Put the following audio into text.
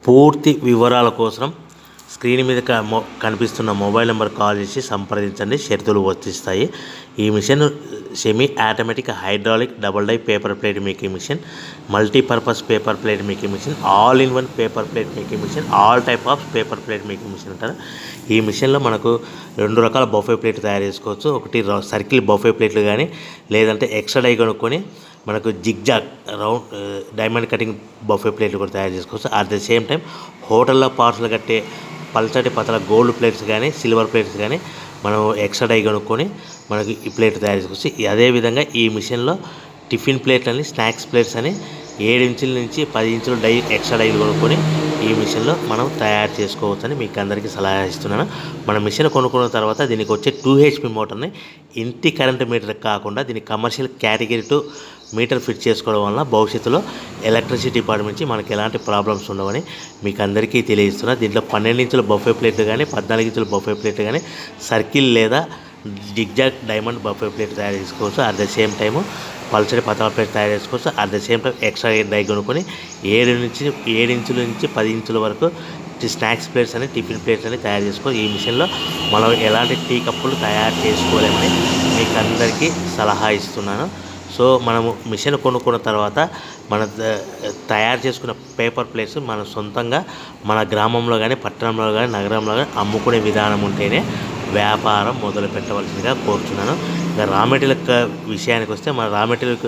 పూర్తి వివరాల కోసం స్క్రీన్ మీద కనిపిస్తున్న మొబైల్ నెంబర్ కాల్ చేసి సంప్రదించండి. షరతులు వర్తిస్తాయి. ఈ machine semi automatic hydraulic double die paper plate making machine, multipurpose paper plate making machine, all in one paper plate making machine, all type of paper plate making machine అంటారు. ఈ మిషన్లో మనకు 2 రకాల బఫే ప్లేట్ తయారు చేసుకోవచ్చు. ఒకటి circle buffet ప్లేట్లు కానీ, లేదంటే ఎక్స్ట్రా డై కొనుక్కొని మనకు zigzag round diamond cutting buffet ప్లేట్లు కూడా తయారు చేసుకోవచ్చు. అట్ ద సేమ్ టైం హోటల్లో పార్సల్ కట్టే పల్చటి పతల గోల్డ్ ప్లేట్స్ కానీ, సిల్వర్ ప్లేట్స్ కానీ మనం ఎక్స్ట్రా డై కొనుక్కొని మనకి ఈ ప్లేట్ తయారు చేసుకోవచ్చు. అదేవిధంగా ఈ మిషన్లో టిఫిన్ ప్లేట్లు అని, స్నాక్స్ ప్లేట్స్ అని 7 ఇంచుల నుంచి 10 ఇంచుల డై ఎక్స్ట్రా డైలు కొనుక్కొని ఈ మిషన్లో మనం తయారు చేసుకోవచ్చని మీకు అందరికీ సలహా ఇస్తున్నాను. మన మిషన్ కొనుక్కున్న తర్వాత దీనికి వచ్చే 2 HP మోటార్ని ఇంటి కరెంట్ మీటర్ కాకుండా దీనికి కమర్షియల్ కేటగిరీ 2 మీటర్ ఫిట్ చేసుకోవడం వల్ల భవిష్యత్తులో ఎలక్ట్రిసిటీ డిపార్ట్మెంట్ నుంచి మనకి ఎలాంటి ప్రాబ్లమ్స్ ఉండవని మీకు అందరికీ తెలియజేస్తున్నా. దీంట్లో 12 ఇంచుల బఫే ప్లేట్లు కానీ, 14 ఇంచుల బఫే ప్లేట్లు కానీ, సర్కిల్ లేదా జిగ్జాగ్ డైమండ్ బఫే ప్లేట్ తయారు చేసుకోవచ్చు. అట్ ద సేమ్ టైము పల్చడి పతల ప్లేట్ తయారు చేసుకోవచ్చు. At the same time extra die కొనుక్కొని 7 ఇంచుల నుంచి 10 ఇంచుల వరకు స్నాక్స్ ప్లేట్స్ అని, టిఫిన్ ప్లేట్స్ అని తయారు చేసుకోవచ్చు. ఈ మిషన్లో మనం ఎలాంటి టీ కప్పులు తయారు చేసుకోలేమని మీకు అందరికీ సలహా ఇస్తున్నాను. సో మనము మిషన్ కొనుక్కున్న తర్వాత మన తయారు చేసుకున్న పేపర్ ప్లేట్స్ మనం సొంతంగా మన గ్రామంలో కానీ, పట్టణంలో కానీ, నగరంలో కానీ అమ్ముకునే విధానం ఉంటేనే వ్యాపారం మొదలు పెట్టవలసిందిగా కోరుచున్నాను. ఇక రా మెటీరియల్ విషయానికి వస్తే మన రా మెటీరియల్